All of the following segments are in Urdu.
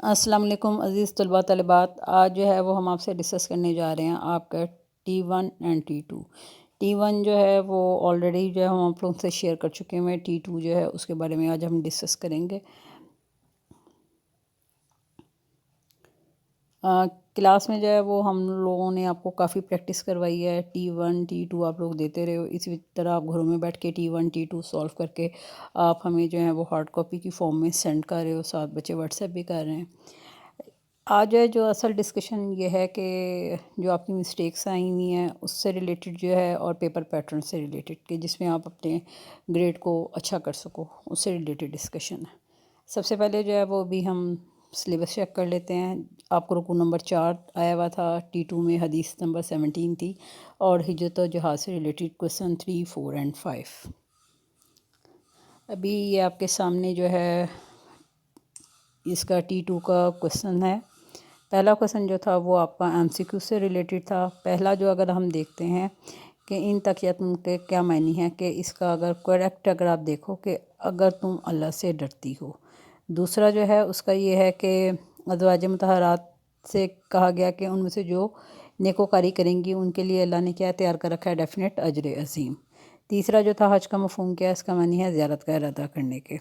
السلام علیکم عزیز طلباء طالبات، آج جو ہے وہ ہم آپ سے ڈسکس کرنے جا رہے ہیں آپ کا T1 اینڈ T2۔ T1 جو ہے وہ آلریڈی جو ہے ہم آپ لوگوں سے شیئر کر چکے ہیں۔ T2 جو ہے اس کے بارے میں آج ہم ڈسکس کریں گے۔ کلاس میں جو ہے وہ ہم لوگوں نے آپ کو کافی پریکٹس کروائی ہے۔ T1 T2 آپ لوگ دیتے رہے ہو، اسی طرح آپ گھروں میں بیٹھ کے T1 T2 سولو کر کے آپ ہمیں جو ہے وہ ہارڈ کاپی کی فارم میں سینڈ کر رہے ہو، ساتھ بچے واٹس ایپ بھی کر رہے ہیں۔ آج جو اصل ڈسکشن یہ ہے کہ جو آپ کی مسٹیکس آئی ہوئی ہیں اس سے ریلیٹڈ جو ہے، اور پیپر پیٹرن سے ریلیٹڈ کہ جس میں آپ اپنے گریڈ کو اچھا کر سکو، اس سے ریلیٹڈ ڈسکشن ہے۔ سب سے پہلے جو ہے وہ بھی ہم سلیبس چیک کر لیتے ہیں۔ آپ کو رکوع نمبر 4 آیا ہوا تھا، T2 میں حدیث نمبر 17 تھی، اور ہجرت و جہاد سے ریلیٹڈ کویسچن 3، 4 اینڈ 5۔ ابھی یہ آپ کے سامنے جو ہے اس کا T2 کا کویسچن ہے۔ پہلا کویسچن جو تھا وہ آپ کا MCQ سے ریلیٹڈ تھا۔ پہلا جو اگر ہم دیکھتے ہیں کہ ان تقیتم کے کیا معنی ہے، کہ اس کا اگر کریکٹ اگر آپ دیکھو کہ اگر تم اللہ سے ڈرتی ہو۔ دوسرا جو ہے اس کا یہ ہے کہ ازواج مطہرات سے کہا گیا کہ ان میں سے جو نیکوکاری کریں گی ان کے لیے اللہ نے کیا تیار کر رکھا ہے، ڈیفینٹ اجر عظیم۔ تیسرا جو تھا حج کا مفہوم کیا، اس کا معنی ہے زیارت کا ارادہ کرنے کے۔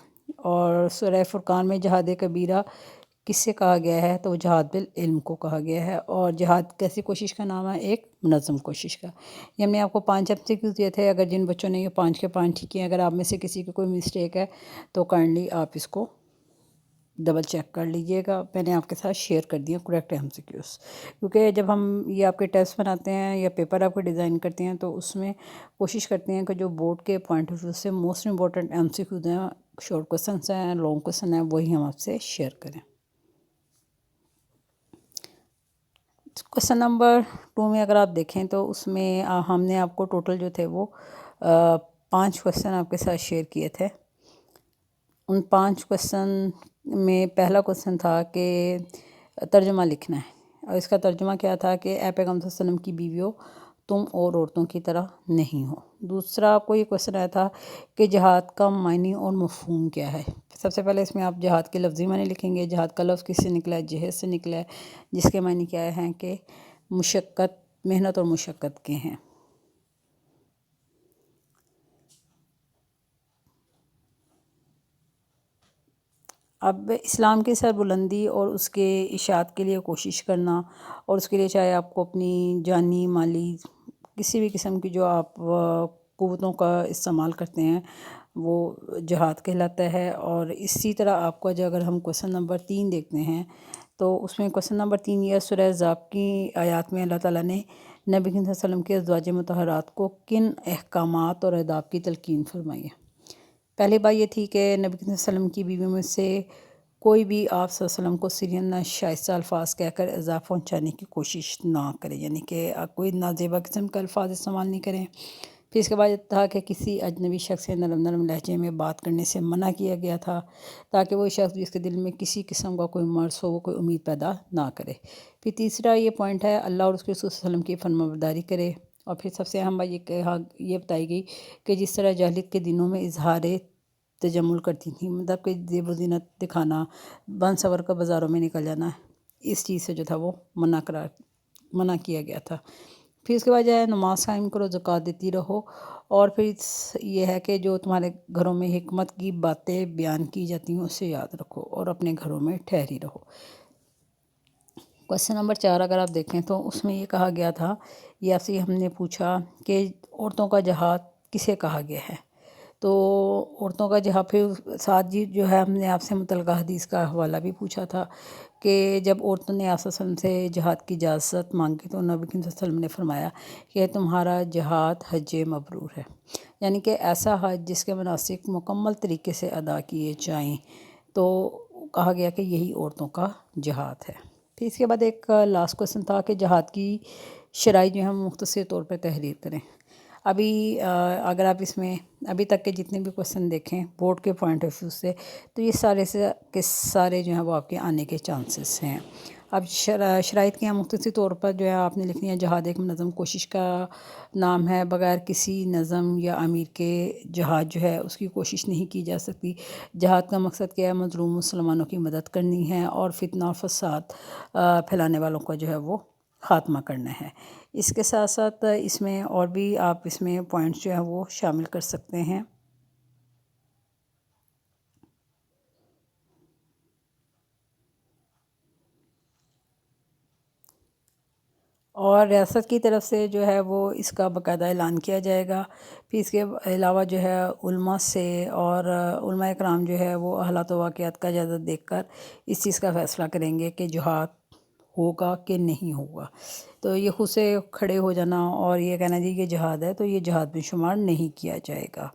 اور سورہ فرقان میں جہاد کبیرہ کس سے کہا گیا ہے، تو جہاد بالعلم کو کہا گیا ہے۔ اور جہاد کیسی کوشش کا نام ہے، ایک منظم کوشش کا۔ یہ ہم نے آپ کو 5 MCQ دیے تھے، اگر جن بچوں نے یہ 5 کے 5 ٹھیک ہیں، اگر آپ میں سے کسی کی کوئی مسٹیک ہے تو کائنڈلی آپ اس کو ڈبل چیک کر لیجئے گا۔ میں نے آپ کے ساتھ شیئر کر دیا کریکٹ MCQs، کیونکہ جب ہم یہ آپ کے ٹیسٹ بناتے ہیں یا پیپر آپ کے ڈیزائن کرتے ہیں تو اس میں کوشش کرتے ہیں کہ جو بورڈ کے پوائنٹ آف ویو سے موسٹ امپورٹنٹ MCQs ہیں، شارٹ کویسچنس ہیں، لانگ کویسچن ہیں، وہی ہم آپ سے شیئر کریں۔ کویسچن نمبر 2 میں اگر آپ دیکھیں تو اس میں ہم نے آپ کو ٹوٹل جو تھے وہ 5 کویسچن آپ کے ساتھ شیئر کیے تھے۔ ان 5 کویسچن میں پہلا کویسچن تھا کہ ترجمہ لکھنا ہے، اور اس کا ترجمہ کیا تھا کہ اے پیغمبر صلی اللہ علیہ وسلم کی بیویوں، تم اور عورتوں کی طرح نہیں ہو۔ دوسرا آپ کو یہ کویسچن آیا تھا کہ جہاد کا معنی اور مفہوم کیا ہے۔ سب سے پہلے اس میں آپ جہاد کے لفظی معنی لکھیں گے۔ جہاد کا لفظ کس سے نکلا ہے، جہاد سے نکلا ہے، جس کے معنی کیا ہیں کہ مشقت، محنت اور مشقت کے ہیں۔ اب اسلام کی سربلندی اور اس کے اشاعت کے لیے کوشش کرنا، اور اس کے لیے چاہے آپ کو اپنی جانی مالی کسی بھی قسم کی جو آپ قوتوں کا استعمال کرتے ہیں وہ جہاد کہلاتا ہے۔ اور اسی طرح آپ کو اگر ہم کویسچن نمبر 3 دیکھتے ہیں تو اس میں کویسچن نمبر 3 یہ سورہ احزاب کی آیات میں اللہ تعالیٰ نے نبی کریم صلی اللہ علیہ وسلم کے ازواج مطہرات کو کن احکامات اور آداب کی تلقین فرمائی ہے۔ پہلی بات یہ تھی کہ نبی کریم صلی اللہ علیہ وسلم کی بیویوں میں سے کوئی بھی آپ صلی اللہ علیہ وسلم کو سیرین ناشائستہ الفاظ کہہ کر ایذا پہنچانے کی کوشش نہ کرے، یعنی کہ کوئی نازیبا قسم کے الفاظ استعمال نہیں کریں۔ پھر اس کے بعد یہ تھا کہ کسی اجنبی شخص سے نرم نرم لہجے میں بات کرنے سے منع کیا گیا تھا، تاکہ وہ شخص جس کے دل میں کسی قسم کا کوئی مرض ہو وہ کوئی امید پیدا نہ کرے۔ پھر تیسرا یہ پوائنٹ ہے اللہ اور اس کے رسول صلی اللہ علیہ وسلم کی فرمانبرداری کرے۔ اور پھر سب سے اہم بات یہ بتائی گئی کہ جس طرح جاہلیت کے دنوں میں اظہار تجمل کرتی تھیں، مطلب کہ زیب و زینت دکھانا، بن سور کا بازاروں میں نکل جانا، اس چیز سے جو تھا وہ منع کیا گیا تھا۔ پھر اس کے بعد جو ہے نماز قائم کرو، زکوٰۃ دیتی رہو، اور پھر یہ ہے کہ جو تمہارے گھروں میں حکمت کی باتیں بیان کی جاتی ہیں اسے یاد رکھو، اور اپنے گھروں میں ٹھہری رہو۔ کویسچن نمبر 4 اگر آپ دیکھیں تو اس میں یہ کہا گیا تھا، یہ آپ سے ہم نے پوچھا کہ عورتوں کا جہاد کسے کہا گیا ہے، تو عورتوں کا جہاد پھر ساتھ جی جو ہے ہم نے آپ سے متعلقہ حدیث کا حوالہ بھی پوچھا تھا کہ جب عورتوں نے آپ صلی اللہ علیہ وسلم سے جہاد کی اجازت مانگی تو نبی کریم صلی اللہ علیہ وسلم نے فرمایا کہ تمہارا جہاد حج مبرور ہے، یعنی کہ ایسا حج جس کے مناسک مکمل طریقے سے ادا کیے جائیں، تو کہا گیا کہ یہی عورتوں کا جہاد ہے۔ پھر اس کے بعد ایک لاسٹ کویسچن تھا کہ جہاد کی شرائط جو ہم مختصر طور پہ تحریر کریں۔ ابھی اگر آپ اس میں ابھی تک کے جتنے بھی کویسچن دیکھیں بورڈ کے پوائنٹ آف ویو سے، تو یہ سارے سے سارے جو ہیں وہ آپ کے آنے کے چانسز ہیں۔ اب شرائط کے یہاں مختصر طور پر جو ہے آپ نے لکھنی ہے جہاد ایک منظم کوشش کا نام ہے، بغیر کسی نظم یا امیر کے جہاد جو ہے اس کی کوشش نہیں کی جا سکتی۔ جہاد کا مقصد کیا ہے؟ مظلوم مسلمانوں کی مدد کرنی ہے اور فتنہ اور فساد پھیلانے والوں کا جو ہے وہ خاتمہ کرنا ہے۔ اس کے ساتھ ساتھ اس میں اور بھی آپ اس میں پوائنٹس جو ہے وہ شامل کر سکتے ہیں۔ اور ریاست کی طرف سے جو ہے وہ اس کا باقاعدہ اعلان کیا جائے گا۔ پھر اس کے علاوہ جو ہے علماء سے اور علماء کرام جو ہے وہ حالات و واقعات کا جائزہ دیکھ کر اس چیز کا فیصلہ کریں گے کہ جہاد ہوگا کہ نہیں ہوگا۔ تو یہ خود سے کھڑے ہو جانا اور یہ کہنا جی یہ جہاد ہے تو یہ جہاد میں شمار نہیں کیا جائے گا۔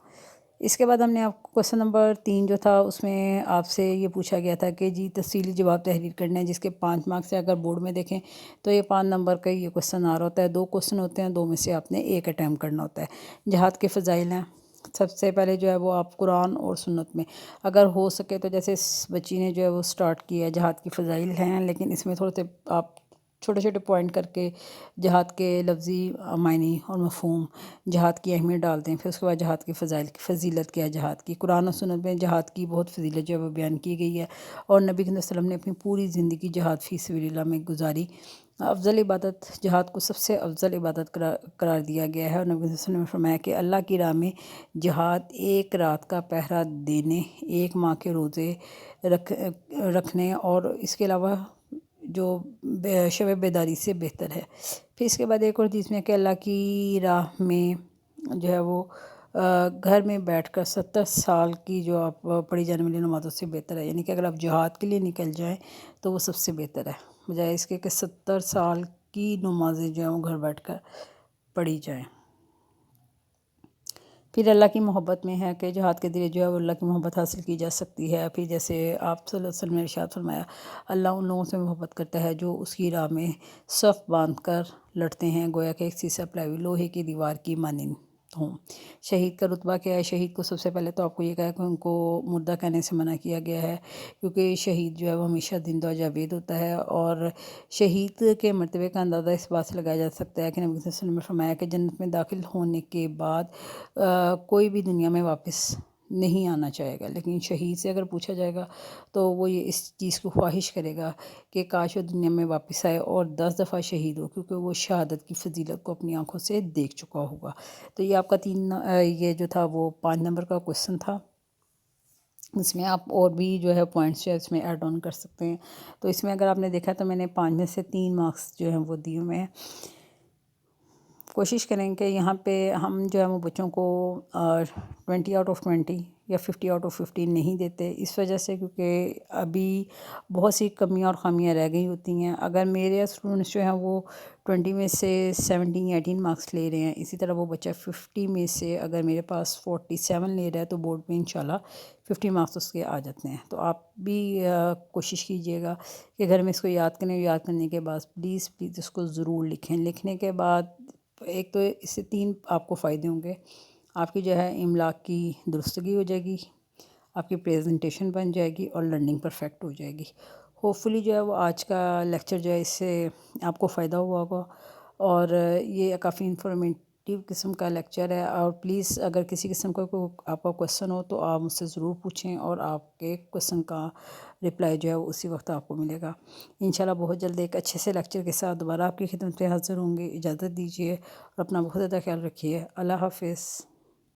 اس کے بعد ہم نے آپ کو کویسچن نمبر 3 جو تھا اس میں آپ سے یہ پوچھا گیا تھا کہ جی تفصیلی جواب تحریر کرنا ہے، جس کے 5 مارکس سے اگر بورڈ میں دیکھیں تو یہ 5 نمبر کا یہ کویسچن آ رہا ہوتا ہے۔ 2 کویسچن ہوتے ہیں، 2 میں سے آپ نے ایک اٹیمپٹ کرنا ہوتا ہے۔ جہاد کے فضائل ہیں، سب سے پہلے جو ہے وہ آپ قرآن اور سنت میں اگر ہو سکے تو جیسے اس بچی نے جو ہے وہ سٹارٹ کیا ہے جہاد کی فضائل ہیں، لیکن اس میں تھوڑے سے آپ چھوٹے چھوٹے پوائنٹ کر کے جہاد کے لفظی معنی اور مفہوم، جہاد کی اہمیت ڈالتے ہیں۔ پھر اس کے بعد جہاد کی فضائل کی فضیلت کیا ہے جہاد کی، قرآن و سنت میں جہاد کی بہت فضیلت جو ہے وہ بیان کی گئی ہے، اور نبی صلی اللہ علیہ وسلم نے اپنی پوری زندگی جہاد فی سبیل اللہ میں گزاری۔ افضل عبادت، جہاد کو سب سے افضل عبادت قرار دیا گیا ہے، اور نبی صلی اللہ علیہ وسلم نے فرمایا کہ اللہ کی راہ میں جہاد ایک رات کا پہرا دینے، ایک ماہ کے روزے رکھنے اور اس کے علاوہ جو شب بیداری سے بہتر ہے۔ پھر اس کے بعد ایک اور چیز میں کہ اللہ کی راہ میں جو ہے وہ گھر میں بیٹھ کر 70 سال کی جو آپ پڑھی جانے والی نمازوں سے بہتر ہے، یعنی کہ اگر آپ جہاد کے لیے نکل جائیں تو وہ سب سے بہتر ہے، بجائے اس کے کہ 70 سال کی نمازیں جو ہیں وہ گھر بیٹھ کر پڑھی جائیں۔ پھر اللہ کی محبت میں ہے کہ جہاد کے ذریعے جو ہے وہ اللہ کی محبت حاصل کی جا سکتی ہے۔ پھر جیسے آپ صلی اللہ علیہ وسلم نے ارشاد فرمایا اللہ ان لوگوں سے محبت کرتا ہے جو اس کی راہ میں صف باندھ کر لڑتے ہیں، گویا کہ ایک سیسہ پلائی ہوئی لوہے کی دیوار کی مانند ہوں۔ شہید کا رتبہ کیا ہے؟ شہید کو سب سے پہلے تو آپ کو یہ کہا کہ ان کو مردہ کہنے سے منع کیا گیا ہے، کیونکہ شہید جو ہے وہ ہمیشہ زندہ و جاوید ہوتا ہے، اور شہید کے مرتبے کا اندازہ اس بات سے لگایا جا سکتا ہے کہ نبی صلی اللہ علیہ وسلم نے فرمایا کہ جنت میں داخل ہونے کے بعد کوئی بھی دنیا میں واپس نہیں آنا چاہے گا، لیکن شہید سے اگر پوچھا جائے گا تو وہ یہ اس چیز کو خواہش کرے گا کہ کاش وہ دنیا میں واپس آئے اور 10 دفعہ شہید ہو، کیونکہ وہ شہادت کی فضیلت کو اپنی آنکھوں سے دیکھ چکا ہوگا۔ تو یہ آپ کا یہ جو تھا وہ 5 نمبر کا کویسچن تھا۔ اس میں آپ اور بھی جو ہے پوائنٹس جو ہے اس میں ایڈ آن کر سکتے ہیں۔ تو اس میں اگر آپ نے دیکھا تو میں نے 5 میں سے 3 مارکس جو ہیں وہ دیے ہوئے ہیں۔ کوشش کریں کہ یہاں پہ ہم جو ہے وہ بچوں کو 20 آؤٹ آف 20 یا 50 آؤٹ آف 50 نہیں دیتے، اس وجہ سے کیونکہ ابھی بہت سی کمیاں اور خامیاں رہ گئی ہوتی ہیں۔ اگر میرے اسٹوڈنٹس جو ہیں وہ 20 میں سے 17 یا 18 مارکس لے رہے ہیں، اسی طرح وہ بچہ 50 میں سے اگر میرے پاس 47 لے رہا ہے تو بورڈ میں انشاءاللہ 50 مارکس اس کے آ جاتے ہیں۔ تو آپ بھی کوشش کیجئے گا کہ گھر میں اس کو یاد کریں، یاد کرنے کے بعد پلیز اس کو ضرور لکھیں۔ لکھنے کے بعد ایک تو اس سے 3 آپ کو فائدے ہوں گے، آپ کی جو ہے املا کی درستگی ہو جائے گی، آپ کی پریزنٹیشن بن جائے گی، اور لرننگ پرفیکٹ ہو جائے گی۔ ہوپ فلی جو ہے وہ آج کا لیکچر جو ہے اس سے آپ کو فائدہ ہوا ہوگا، اور یہ کافی انفارمیٹیو قسم کا لیکچر ہے، اور پلیز اگر کسی قسم کا کوئی آپ کا کویسچن ہو تو آپ مجھ سے ضرور پوچھیں، اور آپ کے کویسچن کا رپلائی جو ہے وہ اسی وقت آپ کو ملے گا۔ انشاءاللہ بہت جلد ایک اچھے سے لیکچر کے ساتھ دوبارہ آپ کی خدمت میں حاضر ہوں گے۔ اجازت دیجیے اور اپنا بہت زیادہ خیال رکھیے۔ اللہ حافظ۔